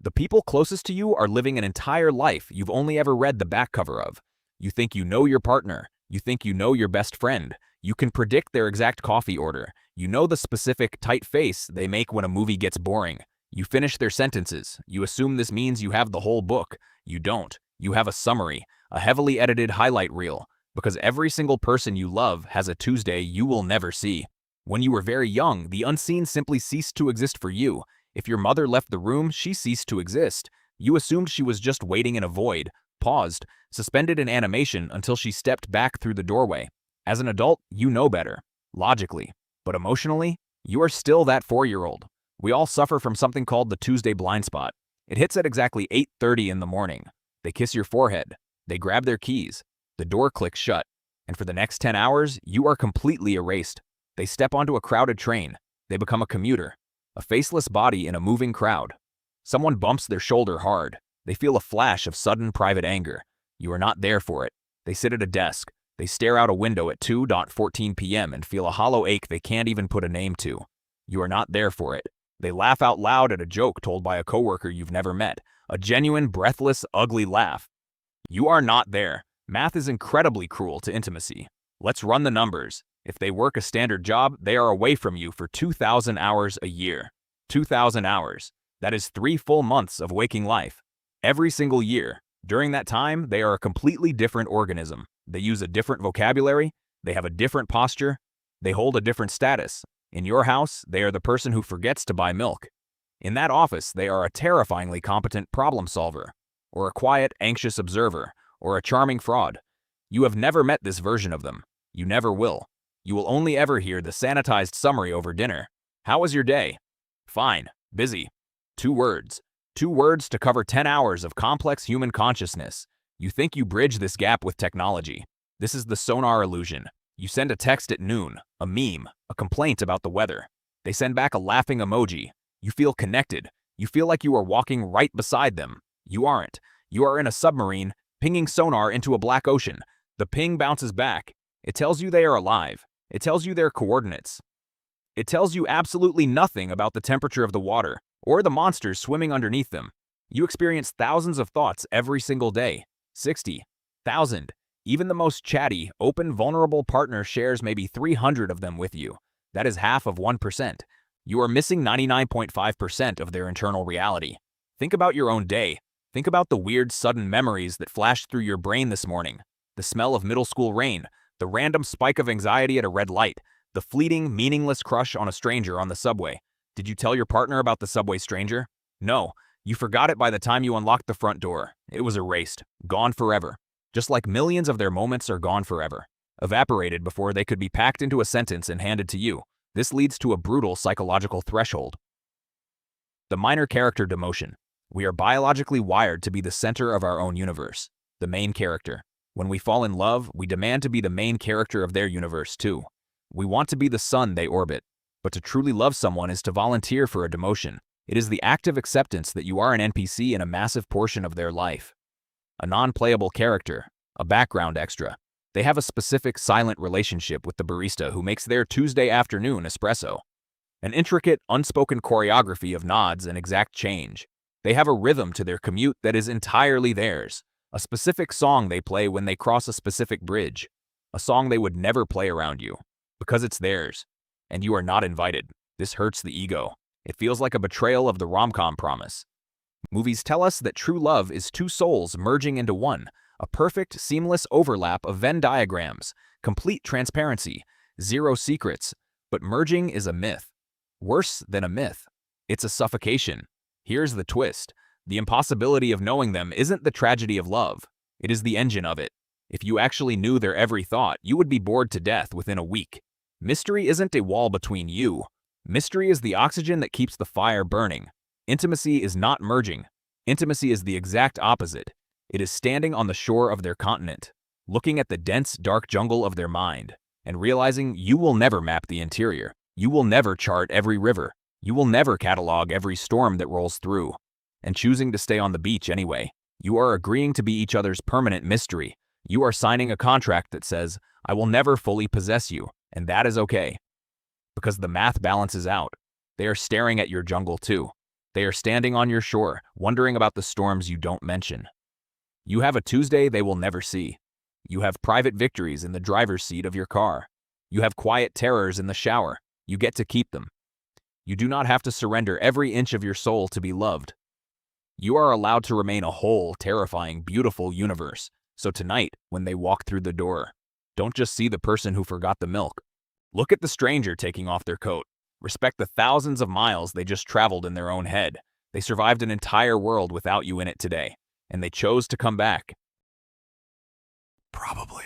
The people closest to you are living an entire life you've only ever read the back cover of. You think you know your partner. You think you know your best friend. You can predict their exact coffee order. You know the specific tight face they make when a movie gets boring. You finish their sentences. You assume this means you have the whole book. You don't. You have a summary, a heavily edited highlight reel, because every single person you love has a Tuesday you will never see. When you were very young, the unseen simply ceased to exist for you. If your mother left the room, she ceased to exist. You assumed she was just waiting in a void, paused, suspended in animation until she stepped back through the doorway. As an adult, you know better, logically. But emotionally, you are still that 4-year-old. We all suffer from something called the Tuesday blind spot. It hits at exactly 8:30 in the morning. They kiss your forehead. They grab their keys. The door clicks shut. And for the next 10 hours, you are completely erased. They step onto a crowded train. They become a commuter. A faceless body in a moving crowd. Someone bumps their shoulder hard. They feel a flash of sudden private anger. You are not there for it. They sit at a desk. They stare out a window at 2:14 p.m. and feel a hollow ache they can't even put a name to. You are not there for it. They laugh out loud at a joke told by a coworker you've never met. A genuine, breathless, ugly laugh. You are not there. Math is incredibly cruel to intimacy. Let's run the numbers. If they work a standard job, they are away from you for 2,000 hours a year. 2,000 hours. That is 3 full months of waking life. Every single year. During that time, they are a completely different organism. They use a different vocabulary. They have a different posture. They hold a different status. In your house, they are the person who forgets to buy milk. In that office, they are a terrifyingly competent problem solver, or a quiet, anxious observer, or a charming fraud. You have never met this version of them. You never will. You will only ever hear the sanitized summary over dinner. How was your day? Fine. Busy. 2 words. 2 words to cover 10 hours of complex human consciousness. You think you bridge this gap with technology. This is the sonar illusion. You send a text at noon, a meme, a complaint about the weather. They send back a laughing emoji. You feel connected. You feel like you are walking right beside them. You aren't. You are in a submarine, pinging sonar into a black ocean. The ping bounces back. It tells you they are alive. It tells you their coordinates. It tells you absolutely nothing about the temperature of the water or the monsters swimming underneath them. You experience thousands of thoughts every single day. 60,000. Even the most chatty, open, vulnerable partner shares maybe 300 of them with you. That is half of 1%. You are missing 99.5% of their internal reality. Think about your own day. Think about the weird, sudden memories that flashed through your brain this morning. The smell of middle school rain. The random spike of anxiety at a red light. The fleeting, meaningless crush on a stranger on the subway. Did you tell your partner about the subway stranger? No. You forgot it by the time you unlocked the front door. It was erased. Gone forever. Just like millions of their moments are gone forever. Evaporated before they could be packed into a sentence and handed to you. This leads to a brutal psychological threshold. The minor character demotion. We are biologically wired to be the center of our own universe. The main character. When we fall in love, we demand to be the main character of their universe too. We want to be the sun they orbit. But to truly love someone is to volunteer for a demotion. It is the active acceptance that you are an NPC in a massive portion of their life. A non-playable character, a background extra. They have a specific silent relationship with the barista who makes their Tuesday afternoon espresso. An intricate, unspoken choreography of nods and exact change. They have a rhythm to their commute that is entirely theirs. A specific song they play when they cross a specific bridge. A song they would never play around you. Because it's theirs. And you are not invited. This hurts the ego. It feels like a betrayal of the rom-com promise. Movies tell us that true love is 2 souls merging into one. A perfect, seamless overlap of Venn diagrams. Complete transparency. 0 secrets. But merging is a myth. Worse than a myth. It's a suffocation. Here's the twist. The impossibility of knowing them isn't the tragedy of love. It is the engine of it. If you actually knew their every thought, you would be bored to death within a week. Mystery isn't a wall between you. Mystery is the oxygen that keeps the fire burning. Intimacy is not merging. Intimacy is the exact opposite. It is standing on the shore of their continent, looking at the dense, dark jungle of their mind, and realizing you will never map the interior. You will never chart every river. You will never catalog every storm that rolls through. And choosing to stay on the beach anyway. You are agreeing to be each other's permanent mystery. You are signing a contract that says, I will never fully possess you, and that is okay. Because the math balances out. They are staring at your jungle too. They are standing on your shore, wondering about the storms you don't mention. You have a Tuesday they will never see. You have private victories in the driver's seat of your car. You have quiet terrors in the shower. You get to keep them. You do not have to surrender every inch of your soul to be loved. You are allowed to remain a whole, terrifying, beautiful universe. So tonight, when they walk through the door, don't just see the person who forgot the milk. Look at the stranger taking off their coat. Respect the thousands of miles they just traveled in their own head. They survived an entire world without you in it today, and they chose to come back. Probably.